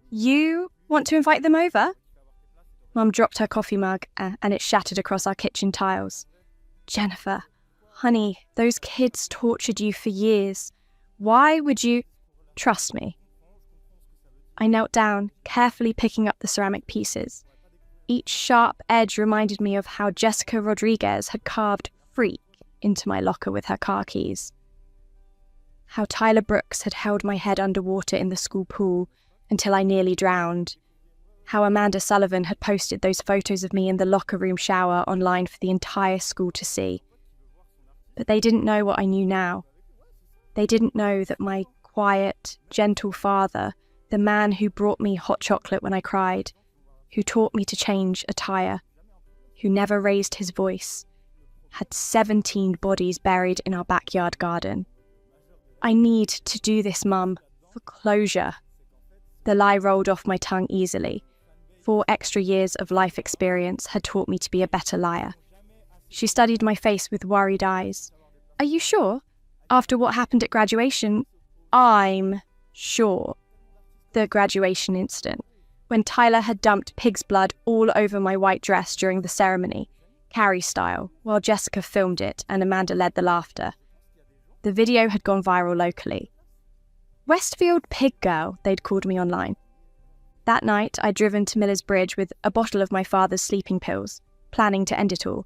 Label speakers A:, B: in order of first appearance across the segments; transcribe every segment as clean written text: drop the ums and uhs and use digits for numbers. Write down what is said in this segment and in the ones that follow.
A: You want to invite them over? Mum dropped her coffee mug and it shattered across our kitchen tiles. Jennifer, honey, those kids tortured you for years. Why would you... Trust me. I knelt down, carefully picking up the ceramic pieces. Each sharp edge reminded me of how Jessica Rodriguez had carved freak into my locker with her car keys. How Tyler Brooks had held my head underwater in the school pool until I nearly drowned. How Amanda Sullivan had posted those photos of me in the locker room shower online for the entire school to see. But they didn't know what I knew now. They didn't know that my quiet, gentle father, the man who brought me hot chocolate when I cried, who taught me to change a tyre, who never raised his voice, had 17 bodies buried in our backyard garden. I need to do this, Mum, for closure. The lie rolled off my tongue easily. 4 extra years of life experience had taught me to be a better liar. She studied my face with worried eyes. Are you sure? After what happened at graduation, I'm sure. The graduation incident, when Tyler had dumped pig's blood all over my white dress during the ceremony, Carrie style, while Jessica filmed it and Amanda led the laughter. The video had gone viral locally. Westfield Pig Girl, they'd called me online. That night, I'd driven to Miller's Bridge with a bottle of my father's sleeping pills, planning to end it all.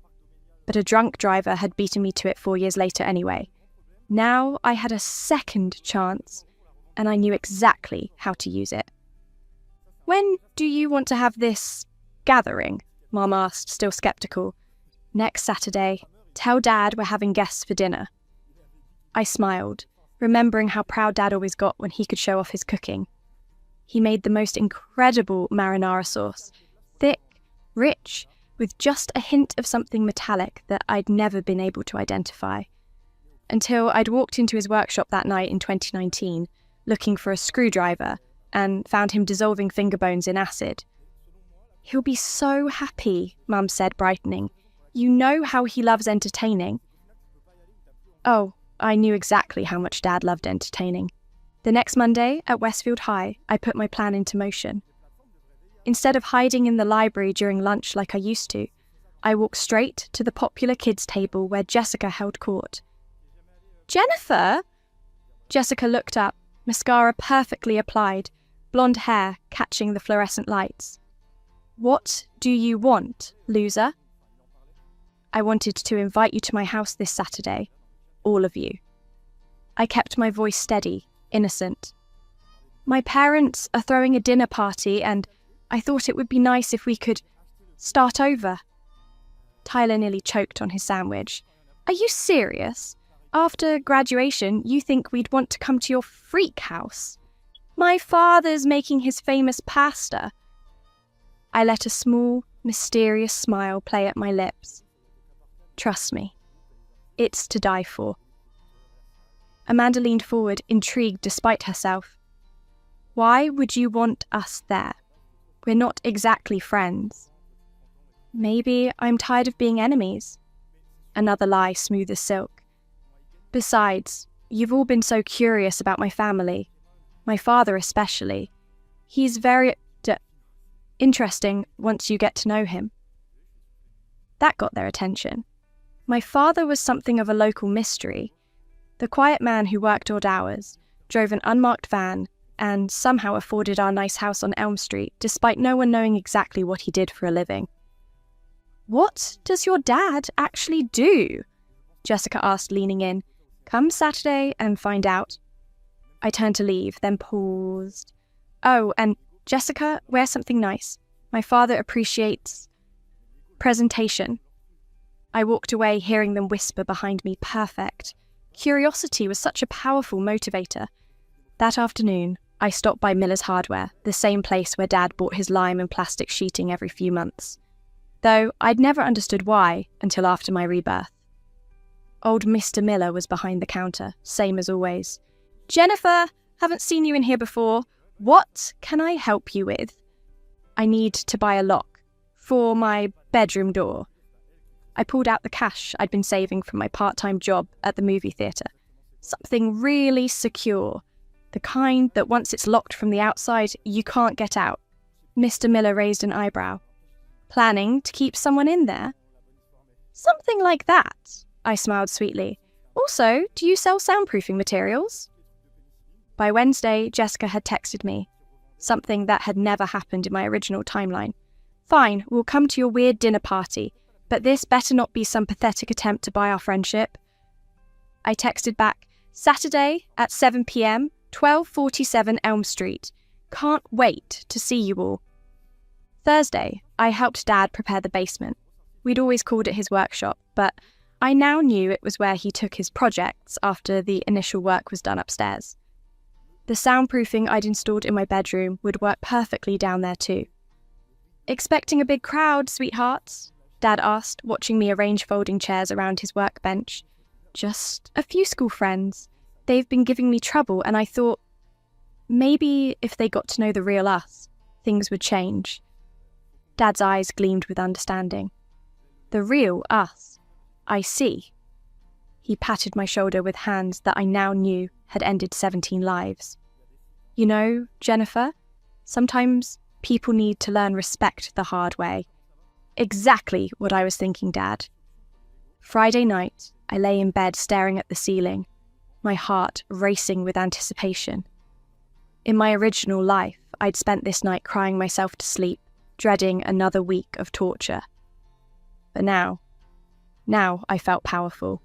A: But a drunk driver had beaten me to it 4 years later anyway. Now I had a second chance, and I knew exactly how to use it. When do you want to have this gathering? Mum asked, still sceptical. Next Saturday. Tell Dad we're having guests for dinner. I smiled, remembering how proud Dad always got when he could show off his cooking. He made the most incredible marinara sauce, thick, rich, with just a hint of something metallic that I'd never been able to identify. Until I'd walked into his workshop that night in 2019, looking for a screwdriver, and found him dissolving finger bones in acid. He'll be so happy, Mum said, brightening. You know how he loves entertaining. Oh, I knew exactly how much Dad loved entertaining. The next Monday, at Westfield High, I put my plan into motion. Instead of hiding in the library during lunch like I used to, I walked straight to the popular kids' table where Jessica held court. Jennifer? Jessica looked up, mascara perfectly applied, blonde hair catching the fluorescent lights. What do you want, loser? I wanted to invite you to my house this Saturday. All of you. I kept my voice steady, innocent. My parents are throwing a dinner party and I thought it would be nice if we could start over. Tyler nearly choked on his sandwich. Are you serious? After graduation, you think we'd want to come to your freak house? My father's making his famous pasta. I let a small, mysterious smile play at my lips. Trust me, it's to die for. Amanda leaned forward, intrigued despite herself. Why would you want us there? We're not exactly friends. Maybe I'm tired of being enemies. Another lie smooth as silk. Besides, you've all been so curious about my family. My father especially. He's very interesting once you get to know him. That got their attention. My father was something of a local mystery. The quiet man who worked odd hours, drove an unmarked van, and somehow afforded our nice house on Elm Street, despite no one knowing exactly what he did for a living. What does your dad actually do? Jessica asked, leaning in. Come Saturday and find out. I turned to leave, then paused. Oh, and Jessica, wear something nice. My father appreciates presentation. I walked away, hearing them whisper behind me, perfect. Curiosity was such a powerful motivator. That afternoon, I stopped by Miller's Hardware, the same place where Dad bought his lime and plastic sheeting every few months. Though I'd never understood why until after my rebirth. Old Mr. Miller was behind the counter, same as always. Jennifer, haven't seen you in here before. What can I help you with? I need to buy a lock for my bedroom door. I pulled out the cash I'd been saving from my part-time job at the movie theatre. Something really secure. The kind that once it's locked from the outside, you can't get out. Mr. Miller raised an eyebrow. Planning to keep someone in there? Something like that, I smiled sweetly. Also, do you sell soundproofing materials? By Wednesday, Jessica had texted me, something that had never happened in my original timeline. Fine, we'll come to your weird dinner party, but this better not be some pathetic attempt to buy our friendship. I texted back, Saturday at 7 p.m, 1247 Elm Street. Can't wait to see you all. Thursday, I helped Dad prepare the basement. We'd always called it his workshop, but I now knew it was where he took his projects after the initial work was done upstairs. The soundproofing I'd installed in my bedroom would work perfectly down there too. Expecting a big crowd, sweethearts? Dad asked, watching me arrange folding chairs around his workbench. Just a few school friends. They've been giving me trouble, and I thought, maybe if they got to know the real us, things would change. Dad's eyes gleamed with understanding. The real us. I see. He patted my shoulder with hands that I now knew had ended 17 lives. You know, Jennifer, sometimes people need to learn respect the hard way. Exactly what I was thinking, Dad. Friday night, I lay in bed staring at the ceiling, my heart racing with anticipation. In my original life, I'd spent this night crying myself to sleep, dreading another week of torture. But now I felt powerful.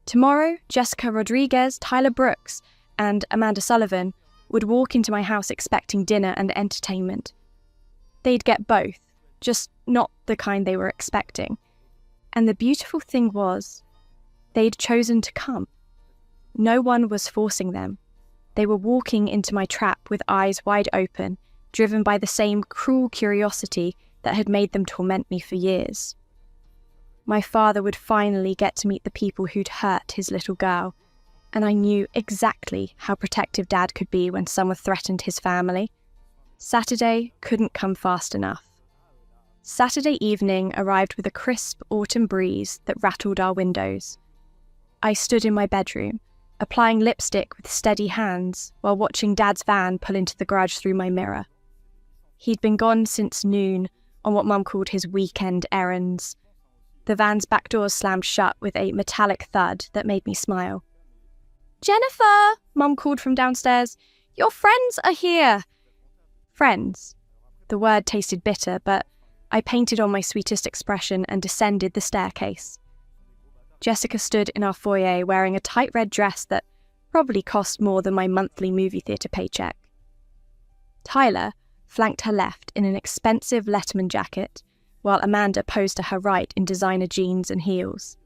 A: Tomorrow, Jessica Rodriguez, Tyler Brooks, and Amanda Sullivan would walk into my house expecting dinner and entertainment. They'd get both, just not the kind they were expecting. And the beautiful thing was, they'd chosen to come. No one was forcing them. They were walking into my trap with eyes wide open, driven by the same cruel curiosity that had made them torment me for years. My father would finally get to meet the people who'd hurt his little girl, and I knew exactly how protective Dad could be when someone threatened his family. Saturday couldn't come fast enough. Saturday evening arrived with a crisp autumn breeze that rattled our windows. I stood in my bedroom, applying lipstick with steady hands while watching Dad's van pull into the garage through my mirror. He'd been gone since noon on what Mum called his weekend errands. The van's back doors slammed shut with a metallic thud that made me smile. Jennifer, Mum called from downstairs. Your friends are here. Friends. The word tasted bitter, but I painted on my sweetest expression and descended the staircase. Jessica stood in our foyer wearing a tight red dress that probably cost more than my monthly movie theatre paycheck. Tyler flanked her left in an expensive Letterman jacket, while Amanda posed to her right in designer jeans and heels.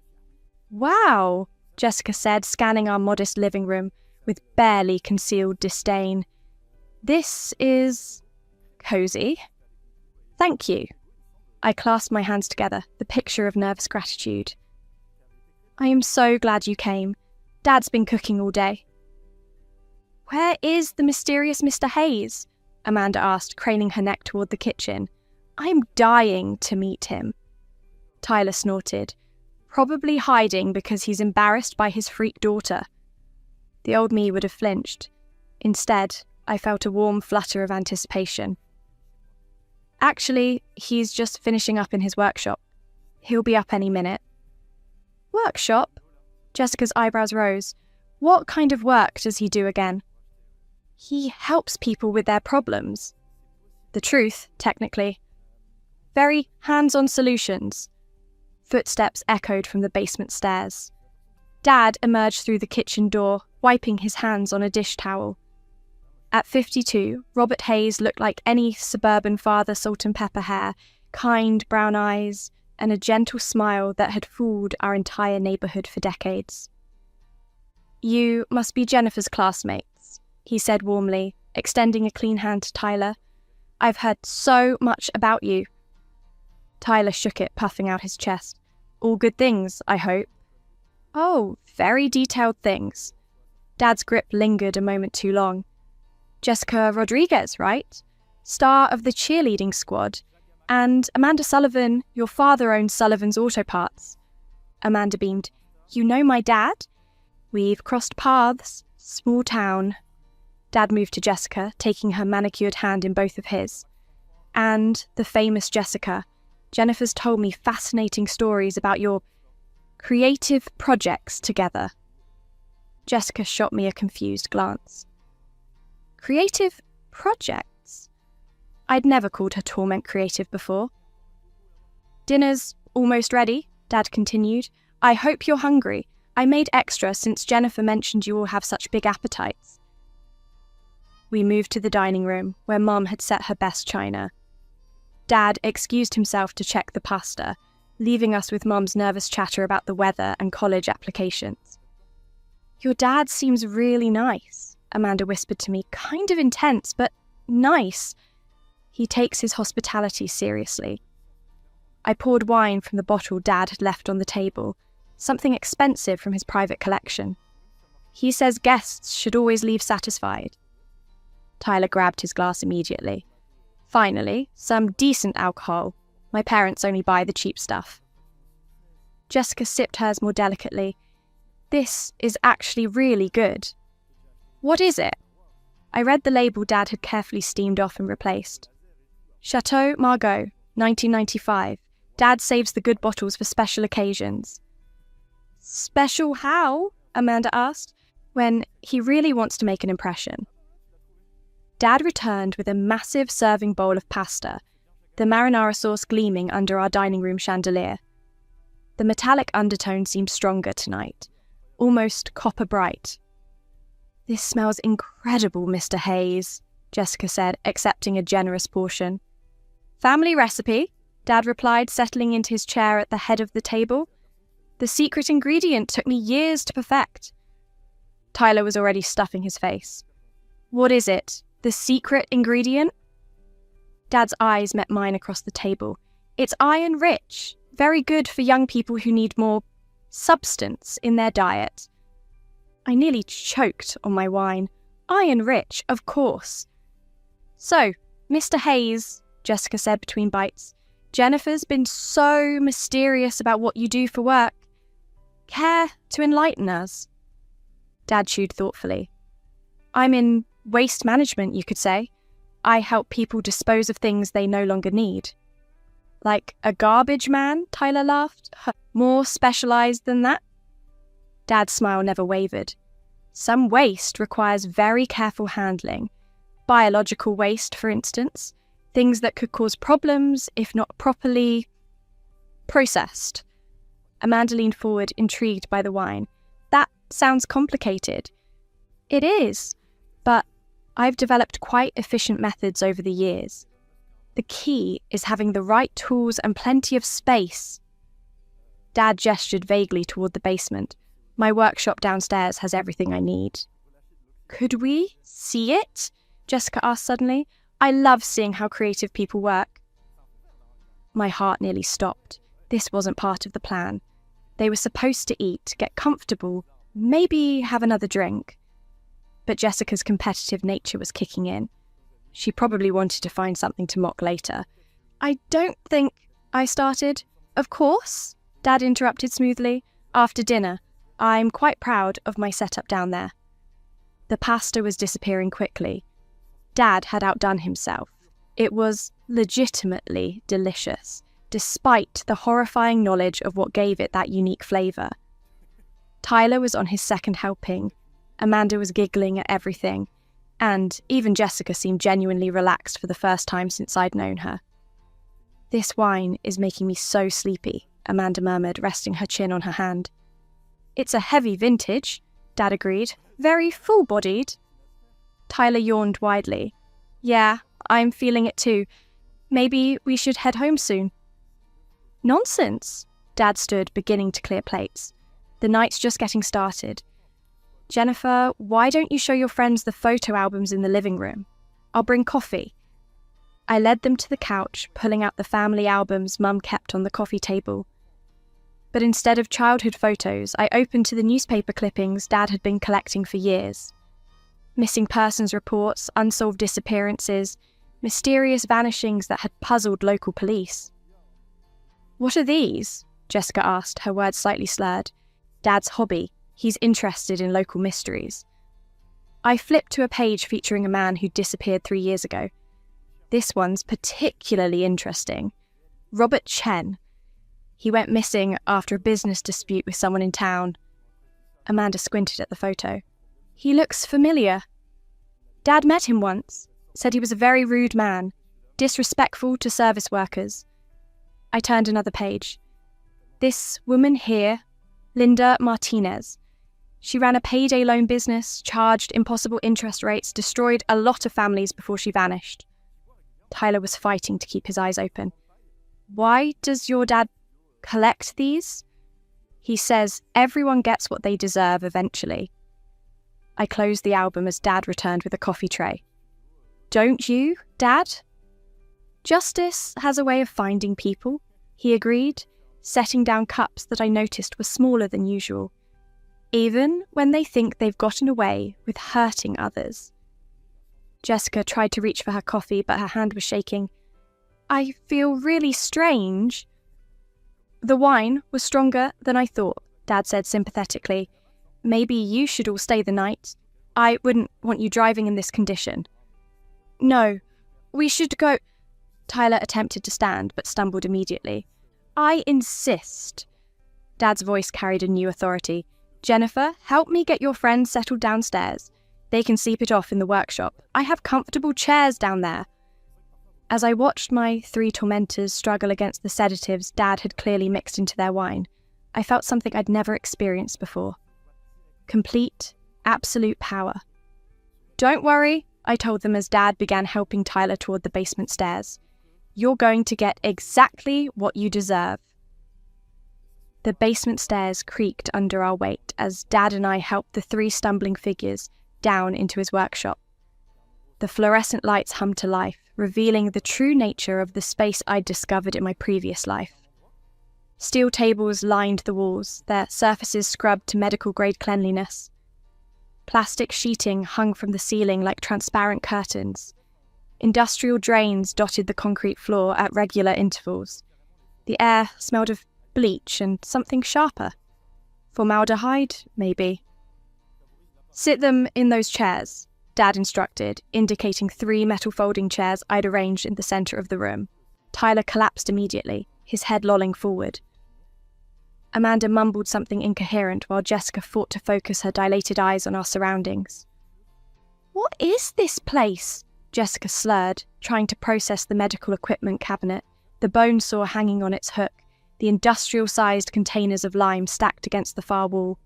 A: Wow, Jessica said, scanning our modest living room with barely concealed disdain. This is cozy. Thank you. I clasped my hands together, the picture of nervous gratitude. I am so glad you came. Dad's been cooking all day. Where is the mysterious Mr. Hayes? Amanda asked, craning her neck toward the kitchen. I'm dying to meet him. Tyler snorted, probably hiding because he's embarrassed by his freak daughter. The old me would have flinched. Instead, I felt a warm flutter of anticipation. Actually, he's just finishing up in his workshop. He'll be up any minute. Workshop? Jessica's eyebrows rose. What kind of work does he do again? He helps people with their problems. The truth, technically. Very hands-on solutions. Footsteps echoed from the basement stairs. Dad emerged through the kitchen door, wiping his hands on a dish towel. At 52, Robert Hayes looked like any suburban father, salt and pepper hair, kind brown eyes, and a gentle smile that had fooled our entire neighbourhood for decades. You must be Jennifer's classmates, he said warmly, extending a clean hand to Tyler. I've heard so much about you. Tyler shook it, puffing out his chest. All good things, I hope. Oh, very detailed things. Dad's grip lingered a moment too long. Jessica Rodriguez, right? Star of the cheerleading squad. And Amanda Sullivan, your father owns Sullivan's Auto Parts. Amanda beamed. You know my dad? We've crossed paths Small town. Dad moved to Jessica, taking her manicured hand in both of his. And the famous Jessica. Jennifer's told me fascinating stories about your creative projects together. Jessica shot me a confused glance. Creative projects? I'd never called her torment creative before. Dinner's almost ready, Dad continued. I hope you're hungry. I made extra since Jennifer mentioned you all have such big appetites. We moved to the dining room, where Mum had set her best china. Dad excused himself to check the pasta, leaving us with Mum's nervous chatter about the weather and college applications. Your dad seems really nice, Amanda whispered to me. Kind of intense, but nice. He takes his hospitality seriously. I poured wine from the bottle Dad had left on the table, something expensive from his private collection. He says guests should always leave satisfied. Tyler grabbed his glass immediately. Finally, some decent alcohol. My parents only buy the cheap stuff. Jessica sipped hers more delicately. This is actually really good. What is it? I read the label Dad had carefully steamed off and replaced. Chateau Margaux, 1995. Dad saves the good bottles for special occasions. Special how? Amanda asked. When he really wants to make an impression. Dad returned with a massive serving bowl of pasta, the marinara sauce gleaming under our dining room chandelier. The metallic undertone seemed stronger tonight, almost copper bright. This smells incredible, Mr. Hayes, Jessica said, accepting a generous portion. Family recipe, Dad replied, settling into his chair at the head of the table. The secret ingredient took me years to perfect. Tyler was already stuffing his face. What is it? The secret ingredient? Dad's eyes met mine across the table. It's iron-rich, very good for young people who need more substance in their diet. I nearly choked on my wine. Iron-rich, of course. So, Mr. Hayes, Jessica said between bites, Jennifer's been so mysterious about what you do for work. Care to enlighten us? Dad chewed thoughtfully. I'm in waste management, you could say. I help people dispose of things they no longer need. Like a garbage man, Tyler laughed. More specialised than that? Dad's smile never wavered. Some waste requires very careful handling. Biological waste, for instance. Things that could cause problems if not properly processed. Amanda leaned forward, intrigued by the wine. That sounds complicated. It is, but I've developed quite efficient methods over the years. The key is having the right tools and plenty of space. Dad gestured vaguely toward the basement. My workshop downstairs has everything I need. Could we see it? Jessica asked suddenly. I love seeing how creative people work. My heart nearly stopped. This wasn't part of the plan. They were supposed to eat, get comfortable, maybe have another drink. But Jessica's competitive nature was kicking in. She probably wanted to find something to mock later. I don't think I started. Of course, Dad interrupted smoothly. After dinner, I'm quite proud of my setup down there. The pasta was disappearing quickly. Dad had outdone himself. It was legitimately delicious, despite the horrifying knowledge of what gave it that unique flavour. Tyler was on his second helping. Amanda was giggling at everything, and even Jessica seemed genuinely relaxed for the first time since I'd known her. This wine is making me so sleepy, Amanda murmured, resting her chin on her hand. It's a heavy vintage, Dad agreed. Very full-bodied. Tyler yawned widely. Yeah, I'm feeling it too. Maybe we should head home soon. Nonsense. Dad stood, beginning to clear plates. The night's just getting started. Jennifer, why don't you show your friends the photo albums in the living room? I'll bring coffee. I led them to the couch, pulling out the family albums Mum kept on the coffee table. But instead of childhood photos, I opened to the newspaper clippings Dad had been collecting for years. Missing persons reports, unsolved disappearances, mysterious vanishings that had puzzled local police. What are these? Jessica asked, her words slightly slurred. Dad's hobby. He's interested in local mysteries. I flipped to a page featuring a man who disappeared 3 years ago. This one's particularly interesting. Robert Chen. He went missing after a business dispute with someone in town. Amanda squinted at the photo. He looks familiar. Dad met him once, said he was a very rude man, disrespectful to service workers. I turned another page. This woman here, Linda Martinez. She ran a payday loan business, charged impossible interest rates, destroyed a lot of families before she vanished. Tyler was fighting to keep his eyes open. Why does your dad collect these? He says everyone gets what they deserve eventually. I closed the album as Dad returned with a coffee tray. Don't you, Dad? Justice has a way of finding people, he agreed, setting down cups that I noticed were smaller than usual, even when they think they've gotten away with hurting others. Jessica tried to reach for her coffee, but her hand was shaking. I feel really strange. The wine was stronger than I thought, Dad said sympathetically. Maybe you should all stay the night. I wouldn't want you driving in this condition. No, we should go. Tyler attempted to stand, but stumbled immediately. I insist. Dad's voice carried a new authority. Jennifer, help me get your friends settled downstairs. They can sleep it off in the workshop. I have comfortable chairs down there. As I watched my 3 tormentors struggle against the sedatives Dad had clearly mixed into their wine, I felt something I'd never experienced before. Complete, absolute power. Don't worry, I told them as Dad began helping Tyler toward the basement stairs. You're going to get exactly what you deserve. The basement stairs creaked under our weight as Dad and I helped the 3 stumbling figures down into his workshop. The fluorescent lights hummed to life, revealing the true nature of the space I'd discovered in my previous life. Steel tables lined the walls, their surfaces scrubbed to medical-grade cleanliness. Plastic sheeting hung from the ceiling like transparent curtains. Industrial drains dotted the concrete floor at regular intervals. The air smelled of bleach and something sharper. Formaldehyde, maybe. Sit them in those chairs, Dad instructed, indicating 3 metal folding chairs I'd arranged in the centre of the room. Tyler collapsed immediately, his head lolling forward. Amanda mumbled something incoherent while Jessica fought to focus her dilated eyes on our surroundings. What is this place? Jessica slurred, trying to process the medical equipment cabinet, the bone saw hanging on its hook, the industrial-sized containers of lime stacked against the far wall.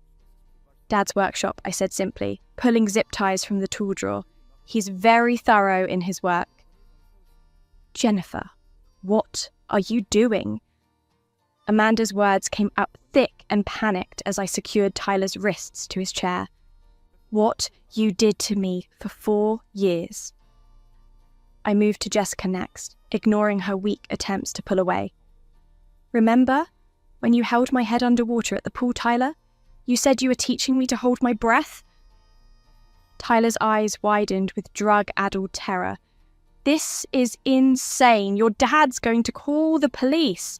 A: Dad's workshop, I said simply, pulling zip ties from the tool drawer. He's very thorough in his work. Jennifer, what are you doing? Amanda's words came up thick and panicked as I secured Tyler's wrists to his chair. What you did to me for 4 years. I moved to Jessica next, ignoring her weak attempts to pull away. Remember when you held my head underwater at the pool, Tyler? You said you were teaching me to hold my breath? Tyler's eyes widened with drug-addled terror. This is insane. Your dad's going to call the police.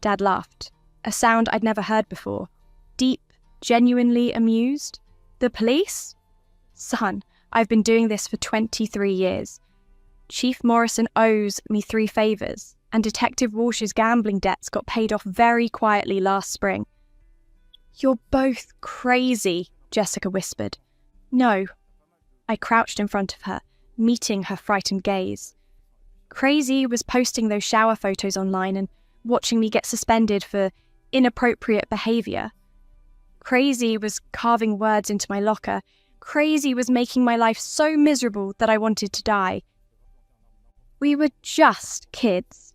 A: Dad laughed, a sound I'd never heard before. Deep, genuinely amused. The police? Son, I've been doing this for 23 years. Chief Morrison owes me 3 favours, and Detective Walsh's gambling debts got paid off very quietly last spring. You're both crazy, Jessica whispered. No. I crouched in front of her, meeting her frightened gaze. Crazy was posting those shower photos online and watching me get suspended for inappropriate behaviour. Crazy was carving words into my locker. Crazy was making my life so miserable that I wanted to die. We were just kids.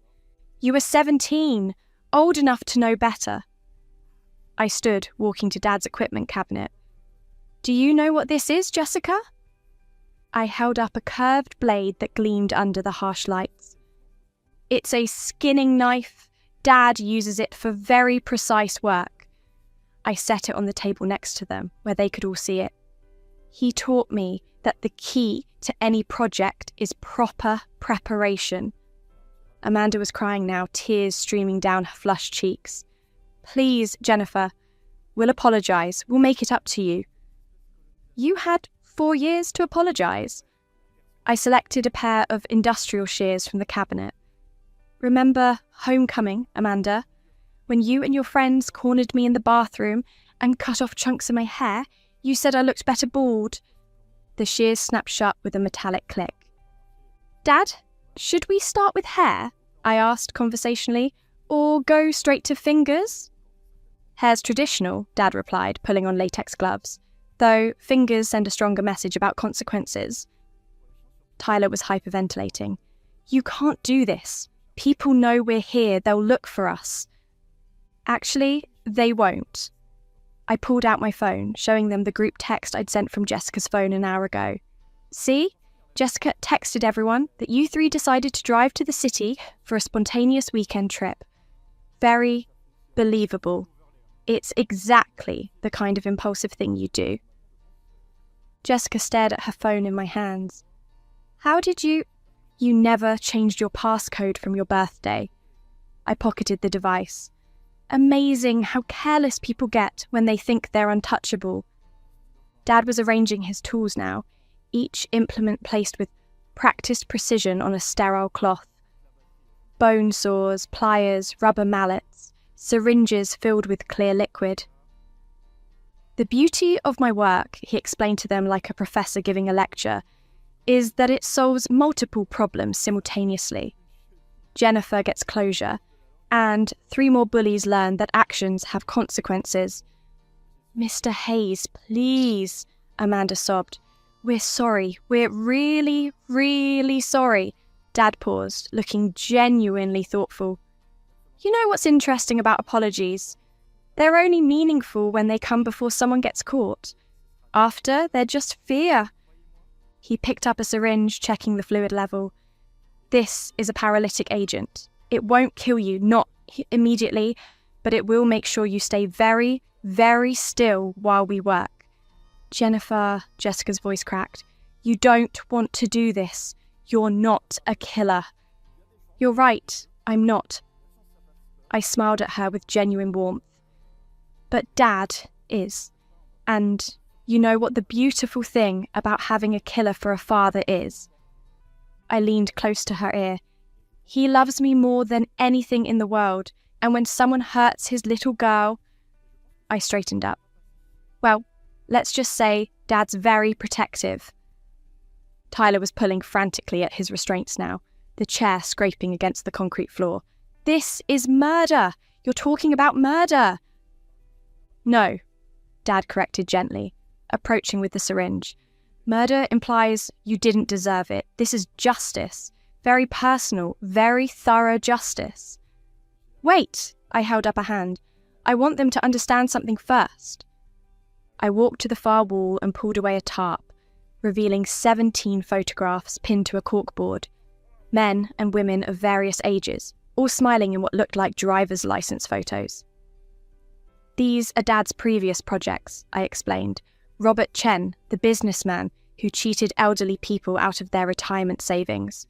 A: You were 17, old enough to know better. I stood, walking to Dad's equipment cabinet. Do you know what this is, Jessica? I held up a curved blade that gleamed under the harsh lights. It's a skinning knife. Dad uses it for very precise work. I set it on the table next to them, where they could all see it. He taught me that the key to any project is proper preparation. Amanda was crying now, tears streaming down her flushed cheeks. Please, Jennifer, we'll apologise. We'll make it up to you. You had 4 years to apologise. I selected a pair of industrial shears from the cabinet. Remember homecoming, Amanda? When you and your friends cornered me in the bathroom and cut off chunks of my hair, you said I looked better bald. The shears snapped shut with a metallic click. Dad, should we start with hair? I asked conversationally, or go straight to fingers? Hair's traditional, Dad replied, pulling on latex gloves, though fingers send a stronger message about consequences. Tyler was hyperventilating. You can't do this. People know we're here, they'll look for us. Actually, they won't. I pulled out my phone, showing them the group text I'd sent from Jessica's phone an hour ago. See? Jessica texted everyone that you 3 decided to drive to the city for a spontaneous weekend trip. Very believable. It's exactly the kind of impulsive thing you do. Jessica stared at her phone in my hands. How did you... You never changed your passcode from your birthday. I pocketed the device. Amazing how careless people get when they think they're untouchable. Dad was arranging his tools now, each implement placed with practiced precision on a sterile cloth. Bone saws, pliers, rubber mallets, syringes filled with clear liquid. The beauty of my work, he explained to them like a professor giving a lecture, is that it solves multiple problems simultaneously. Jennifer gets closure, and 3 more bullies learn that actions have consequences. Mr. Hayes, please, Amanda sobbed. We're sorry. We're really, really sorry. Dad paused, looking genuinely thoughtful. You know what's interesting about apologies? They're only meaningful when they come before someone gets caught. After, they're just fear. He picked up a syringe, checking the fluid level. This is a paralytic agent. It won't kill you, not immediately, but it will make sure you stay very, very still while we work. Jennifer, Jessica's voice cracked. You don't want to do this. You're not a killer. You're right, I'm not. I smiled at her with genuine warmth. But Dad is. And you know what the beautiful thing about having a killer for a father is? I leaned close to her ear. He loves me more than anything in the world, and when someone hurts his little girl... I straightened up. Well, let's just say Dad's very protective. Tyler was pulling frantically at his restraints now, the chair scraping against the concrete floor. This is murder! You're talking about murder! No, Dad corrected gently, approaching with the syringe. Murder implies you didn't deserve it. This is justice. Very personal, very thorough justice. Wait, I held up a hand. I want them to understand something first. I walked to the far wall and pulled away a tarp, revealing 17 photographs pinned to a corkboard. Men and women of various ages, all smiling in what looked like driver's license photos. These are Dad's previous projects, I explained. Robert Chen, the businessman who cheated elderly people out of their retirement savings.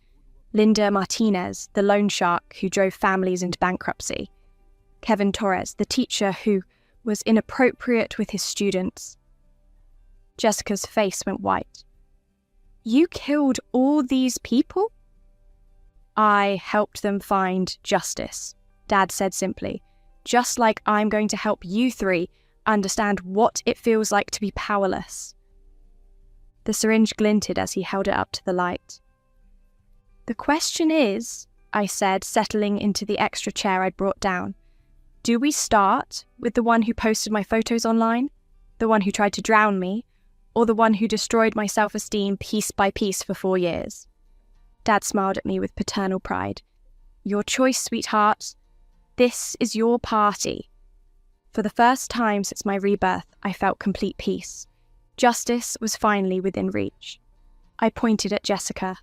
A: Linda Martinez, the loan shark who drove families into bankruptcy. Kevin Torres, the teacher who was inappropriate with his students. Jessica's face went white. You killed all these people? I helped them find justice, Dad said simply. Just like I'm going to help you 3 understand what it feels like to be powerless. The syringe glinted as he held it up to the light. The question is, I said, settling into the extra chair I'd brought down, do we start with the one who posted my photos online, the one who tried to drown me, or the one who destroyed my self-esteem piece by piece for 4 years? Dad smiled at me with paternal pride. Your choice, sweetheart. This is your party. For the first time since my rebirth, I felt complete peace. Justice was finally within reach. I pointed at Jessica.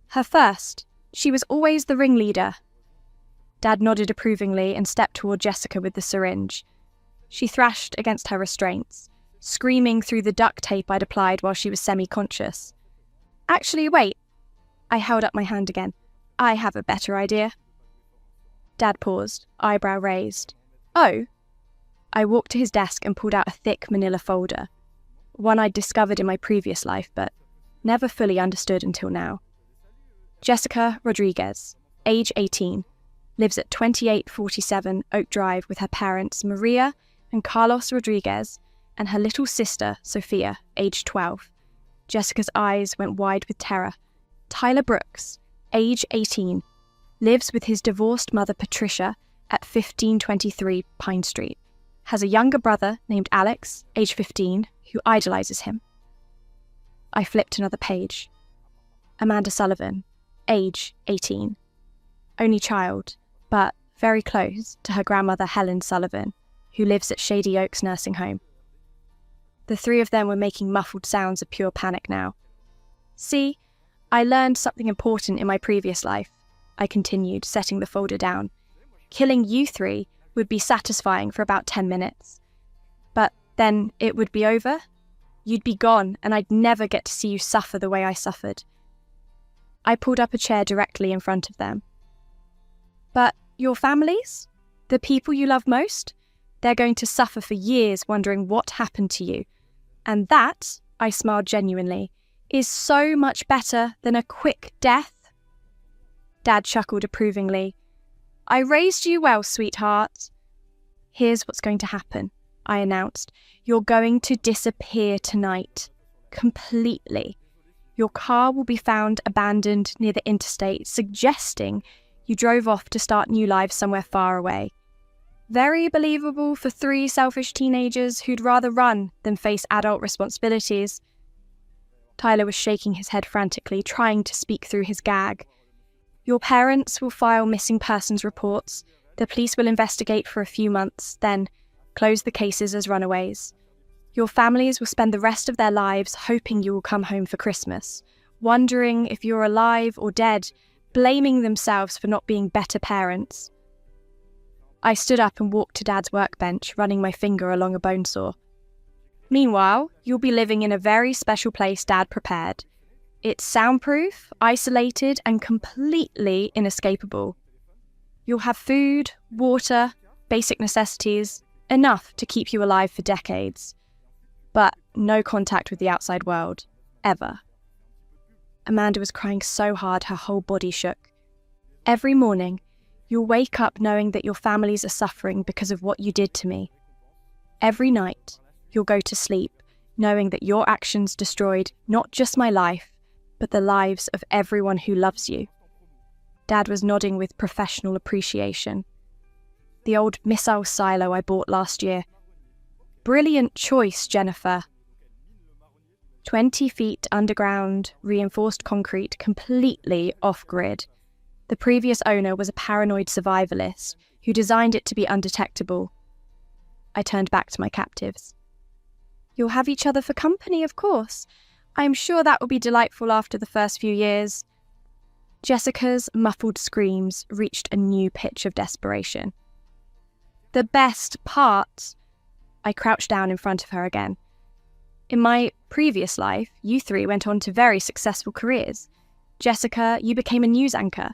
A: Her first. She was always the ringleader. Dad nodded approvingly and stepped toward Jessica with the syringe. She thrashed against her restraints, screaming through the duct tape I'd applied while she was semi-conscious. Actually, wait. I held up my hand again. I have a better idea. Dad paused, eyebrow raised. Oh? I walked to his desk and pulled out a thick manila folder. one I'd discovered in my previous life but never fully understood until now. Jessica Rodriguez, age 18, lives at 2847 Oak Drive with her parents Maria and Carlos Rodriguez and her little sister Sophia, age 12. Jessica's eyes went wide with terror. Tyler Brooks, age 18, lives with his divorced mother Patricia at 1523 Pine Street, has a younger brother named Alex, age 15, who idolizes him. I flipped another page. Amanda Sullivan, age 18, only child, but very close to her grandmother Helen Sullivan, who lives at Shady Oaks Nursing Home. The three of them were making muffled sounds of pure panic now. See, I learned something important in my previous life, I continued, setting the folder down. Killing you three would be satisfying for about 10 minutes. But then it would be over. You'd be gone, and I'd never get to see you suffer the way I suffered. I pulled up a chair directly in front of them. But your families? The people you love most? They're going to suffer for years wondering what happened to you. And that, I smiled genuinely, is so much better than a quick death. Dad chuckled approvingly. I raised you well, sweetheart. Here's what's going to happen, I announced. You're going to disappear tonight. Completely. Your car will be found abandoned near the interstate, suggesting you drove off to start new lives somewhere far away. Very believable for three selfish teenagers who'd rather run than face adult responsibilities. Tyler was shaking his head frantically, trying to speak through his gag. Your parents will file missing persons reports. The police will investigate for a few months, then close the cases as runaways. Your families will spend the rest of their lives hoping you will come home for Christmas, wondering if you're alive or dead, blaming themselves for not being better parents. I stood up and walked to Dad's workbench, running my finger along a bone saw. Meanwhile, you'll be living in a very special place Dad prepared. It's soundproof, isolated, and completely inescapable. You'll have food, water, basic necessities, enough to keep you alive for decades. But no contact with the outside world, ever. Amanda was crying so hard her whole body shook. Every morning, you'll wake up knowing that your families are suffering because of what you did to me. Every night, you'll go to sleep knowing that your actions destroyed not just my life, but the lives of everyone who loves you. Dad was nodding with professional appreciation. The old missile silo I bought last year. Brilliant choice, Jennifer. 20 feet underground, reinforced concrete, completely off-grid. The previous owner was a paranoid survivalist who designed it to be undetectable. I turned back to my captives. You'll have each other for company, of course. I'm sure that will be delightful after the first few years. Jessica's muffled screams reached a new pitch of desperation. The best part. I crouched down in front of her again. In my previous life, you three went on to very successful careers. Jessica, you became a news anchor.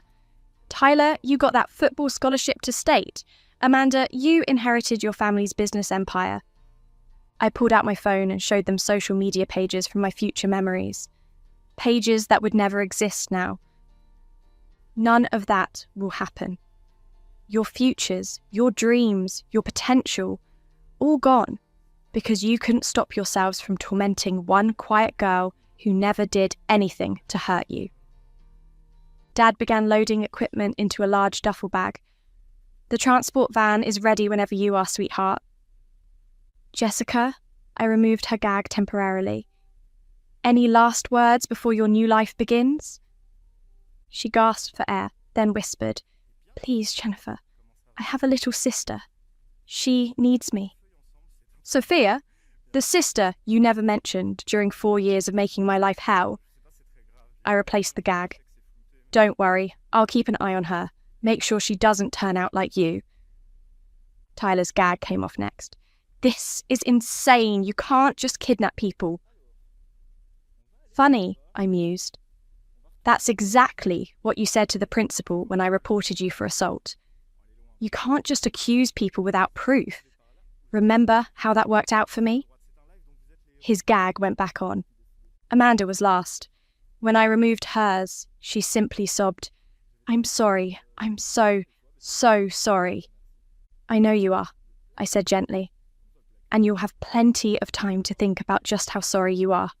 A: Tyler, you got that football scholarship to state. Amanda, you inherited your family's business empire. I pulled out my phone and showed them social media pages from my future memories. Pages that would never exist now. None of that will happen. Your futures, your dreams, your potential, all gone because you couldn't stop yourselves from tormenting one quiet girl who never did anything to hurt you. Dad began loading equipment into a large duffel bag. The transport van is ready whenever you are, sweetheart. Jessica, I removed her gag temporarily. Any last words before your new life begins? She gasped for air, then whispered, Please, Jennifer, I have a little sister. She needs me. Sophia, the sister you never mentioned during 4 years of making my life hell. I replaced the gag. Don't worry, I'll keep an eye on her. Make sure she doesn't turn out like you. Tyler's gag came off next. This is insane. You can't just kidnap people. Funny, I mused. That's exactly what you said to the principal when I reported you for assault. You can't just accuse people without proof. Remember how that worked out for me? His gag went back on. Amanda was last. When I removed hers, she simply sobbed, "I'm sorry. I'm so, so sorry." "I know you are," I said gently. "And you'll have plenty of time to think about just how sorry you are."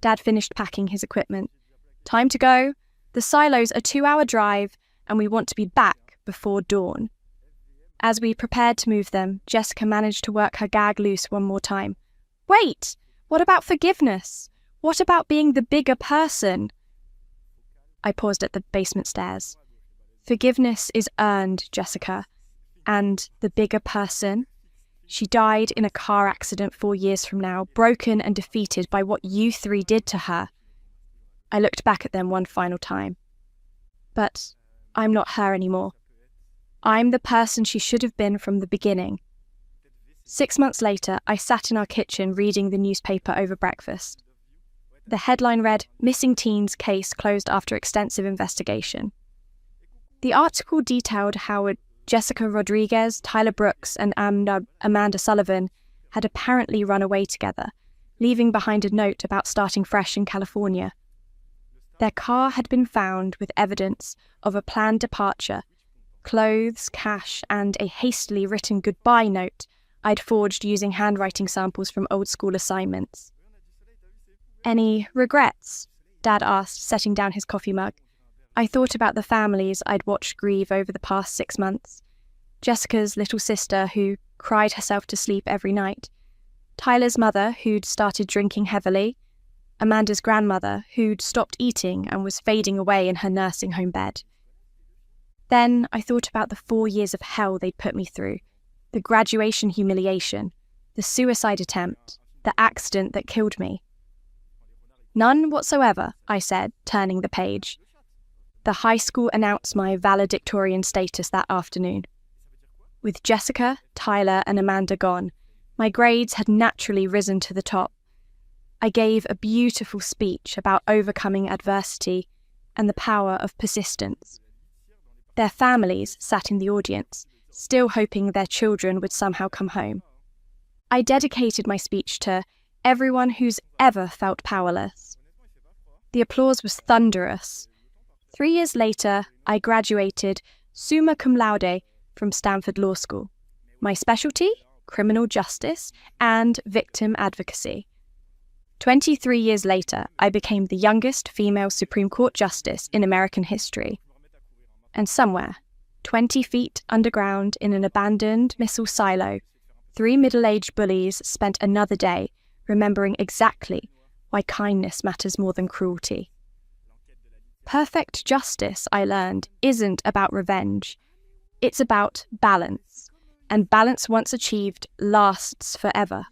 A: Dad finished packing his equipment. "Time to go. The silo's a 2-hour drive, and we want to be back before dawn." As we prepared to move them, Jessica managed to work her gag loose one more time. "Wait! What about forgiveness? What about being the bigger person?" I paused at the basement stairs. "Forgiveness is earned, Jessica. And the bigger person? She died in a car accident 4 years from now, broken and defeated by what you 3 did to her." I looked back at them one final time. "But I'm not her anymore. I'm the person she should have been from the beginning." 6 months later, I sat in our kitchen reading the newspaper over breakfast. The headline read, "Missing Teens Case Closed After Extensive Investigation." The article detailed how Jessica Rodriguez, Tyler Brooks, and Amanda Sullivan had apparently run away together, leaving behind a note about starting fresh in California. Their car had been found with evidence of a planned departure, clothes, cash, and a hastily written goodbye note I'd forged using handwriting samples from old school assignments. "Any regrets?" Dad asked, setting down his coffee mug. I thought about the families I'd watched grieve over the past 6 months. Jessica's little sister, who cried herself to sleep every night. Tyler's mother, who'd started drinking heavily. Amanda's grandmother, who'd stopped eating and was fading away in her nursing home bed. Then I thought about the 4 years of hell they'd put me through. The graduation humiliation, the suicide attempt, the accident that killed me. "None whatsoever," I said, turning the page. The high school announced my valedictorian status that afternoon. With Jessica, Tyler, and Amanda gone, my grades had naturally risen to the top. I gave a beautiful speech about overcoming adversity and the power of persistence. Their families sat in the audience, still hoping their children would somehow come home. I dedicated my speech to everyone who's ever felt powerless. The applause was thunderous. 3 years later, I graduated summa cum laude from Stanford Law School. My specialty? Criminal justice and victim advocacy. 23 years later, I became the youngest female Supreme Court justice in American history. And somewhere, 20 feet underground in an abandoned missile silo, 3 middle-aged bullies spent another day remembering exactly why kindness matters more than cruelty. Perfect justice, I learned, isn't about revenge. It's about balance. And balance once achieved lasts forever.